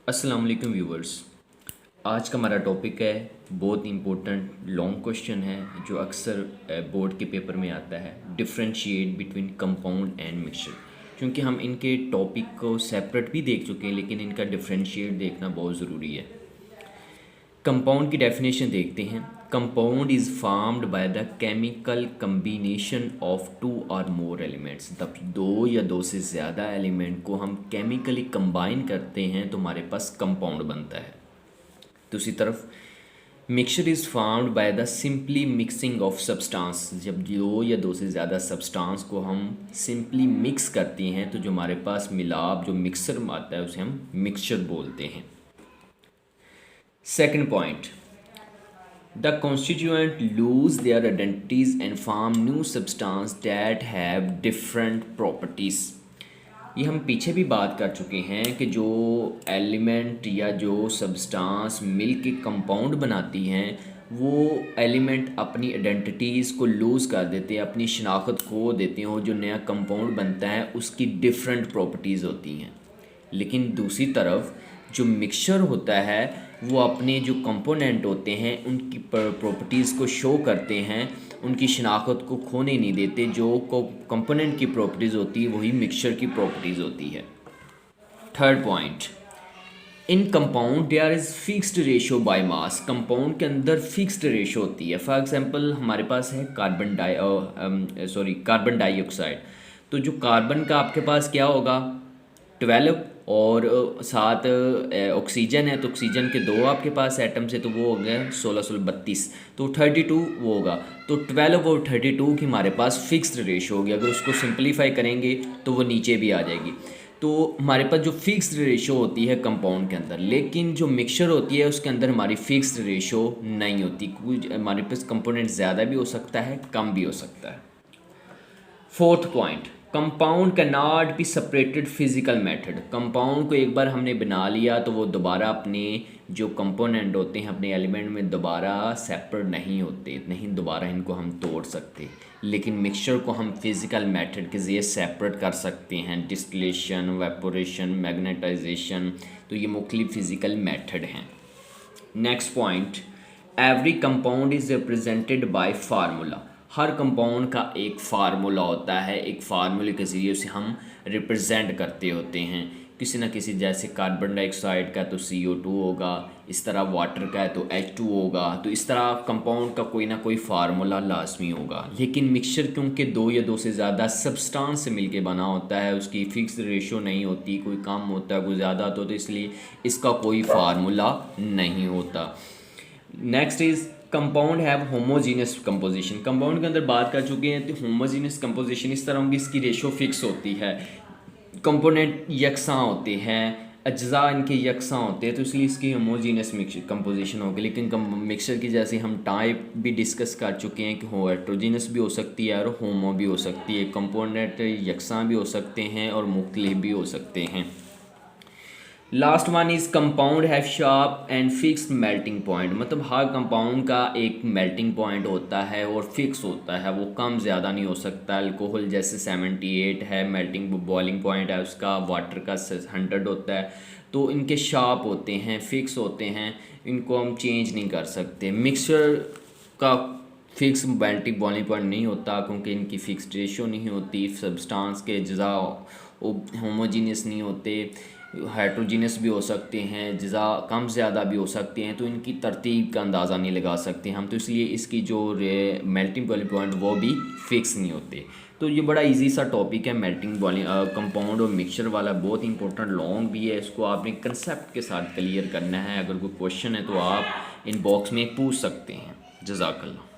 अस्सलाम वालेकुम व्यूवर्स। आज का हमारा टॉपिक है बहुत इम्पोर्टेंट लॉन्ग क्वेश्चन है जो अक्सर बोर्ड के पेपर में आता है, differentiate between compound and mixture. क्योंकि हम इनके टॉपिक को सेपरेट भी देख चुके हैं लेकिन इनका डिफरेंशिएट देखना बहुत ज़रूरी है। कंपाउंड की डेफिनेशन देखते हैं। Compound is formed by the chemical combination of two or more elements. तब दो या दो से ज़्यादा एलिमेंट को हम केमिकली कंबाइन करते हैं तो हमारे पास कंपाउंड बनता है। दूसरी तरफ mixture is formed by the simply mixing of substance. जब दो या दो से ज़्यादा सब्सटेंस को हम सिंपली मिक्स करते हैं तो जो हमारे पास मिलाप जो मिक्सर में आता है उसे हम मिक्सचर बोलते हैं। Second point, the constituent lose their identities and form new substance that have different properties। ये हम पीछे भी बात कर चुके हैं कि जो एलिमेंट या जो सब्सटेंस मिल के कंपाउंड बनाती हैं वो एलिमेंट अपनी आइडेंटिटीज़ को लूज़ कर देते हैं, अपनी शनाख्त खो देते हैं और जो नया कंपाउंड बनता है उसकी डिफरेंट प्रॉपर्टीज़ होती हैं। लेकिन दूसरी तरफ जो मिक्सचर होता है वो अपने जो कंपोनेंट होते हैं उनकी प्रॉपर्टीज़ को शो करते हैं, उनकी शनाख्त को खोने नहीं देते। जो कंपोनेंट की प्रॉपर्टीज़ होती है वही मिक्सचर की प्रॉपर्टीज़ होती है। Third point, in compound there is fixed ratio by mass. Compound के अंदर फिक्स्ड रेशो होती है। फॉर एग्जांपल हमारे पास है कार्बन डाइऑक्साइड। तो जो कार्बन का आपके पास क्या होगा 12 और साथ ऑक्सीजन है तो ऑक्सीजन के दो आपके पास एटम्स है तो वो हो गया 1632, तो 32 वो होगा। तो 12 और 32 की हमारे पास फिक्स्ड रेशो होगी। अगर उसको सिंपलीफाई करेंगे तो वो नीचे भी आ जाएगी। तो हमारे पास जो फिक्स्ड रेशो होती है कंपाउंड के अंदर, लेकिन जो मिक्सचर होती है उसके अंदर हमारी फिक्स्ड रेशो नहीं होती। कुछ हमारे पास कंपोनेंट ज़्यादा भी हो सकता है, कम भी हो सकता है। Fourth point, compound can not be separated physical method. Compound को एक बार हमने बना लिया तो वो दोबारा अपने जो कंपोनेंट होते हैं अपने एलिमेंट में दोबारा सेपरेट नहीं होते, नहीं दोबारा इनको हम तोड़ सकते। लेकिन मिक्सचर को हम फिज़िकल मेथड के ज़रिए सेपरेट कर सकते हैं, डिस्टिलेशन, वेपोरेशन, मैग्नेटाइजेशन। तो ये मुख्तलिफ फिज़िकल मेथड हैं। Next point, every compound is represented by formula. Her compound का एक फार्मूला होता है, एक फार्मूले के ज़रिए उसे हम रिप्रेजेंट करते होते हैं किसी न किसी। जैसे कार्बन डाइऑक्साइड का तो CO2 होगा, इस तरह वाटर का है तो H2 होगा। तो इस तरह कंपाउंड का कोई ना कोई फार्मूला लाजमी होगा। लेकिन मिक्सचर क्योंकि दो या दो से ज़्यादा सब्सटेंस से मिलके बना होता है, उसकी फ़िक्स रेशो नहीं होती, कोई कम होता है कोई ज़्यादा होता है, तो इसलिए इसका कोई फार्मूला नहीं होता। Next is compound have homogeneous composition. Compound के अंदर बात कर चुके हैं तो होमोजीनियस कंपोजिशन इस तरह होगी, इसकी रेशो फिक्स होती है, कंपोनेंट यकसां होते हैं, अज्जा इनके यकसां होते हैं, तो इसलिए इसकी होमोजीनियस कंपोजिशन होगी। लेकिन मिक्सचर की जैसे हम टाइप भी डिस्कस कर चुके हैं कि हेट्रोजीनियस भी हो सकती है और होमो भी हो सकती है। कंपोनेंट यकसां भी हो सकते हैं और मुख्तलिफ भी हो सकते हैं। Last one is compound have sharp and fixed melting point. मतलब हर कंपाउंड का एक मेल्टिंग पॉइंट होता है और फिक्स होता है, वो कम ज़्यादा नहीं हो सकता। अल्कोहल जैसे 78 है मेल्टिंग बॉइलिंग पॉइंट है उसका, वाटर का 100 होता है। तो इनके शार्प होते हैं, फिक्स होते हैं, इनको हम चेंज नहीं कर सकते। मिक्सचर का फिक्स मेल्टिंग बॉइलिंग पॉइंट नहीं होता क्योंकि इनकी फिक्स रेशो नहीं होती, सब्सटेंस के अज्जा होमोजीनियस नहीं होते, हेट्रोजीनियस भी हो सकते हैं, जिज़ा कम ज़्यादा भी हो सकते हैं। तो इनकी तरतीब का अंदाज़ा नहीं लगा सकते हम, तो इसलिए इसकी जो मेल्टिंग पॉइंट वो भी फिक्स नहीं होते। तो ये बड़ा इजी सा टॉपिक है मेल्टिंग कंपाउंड और मिक्सचर वाला, बहुत इंपॉर्टेंट लॉन्ग भी है। इसको आपने कंसेप्ट के साथ क्लियर करना है। अगर कोई क्वेश्चन है तो आप इनबॉक्स में पूछ सकते हैं। जज़ाकल्लाह।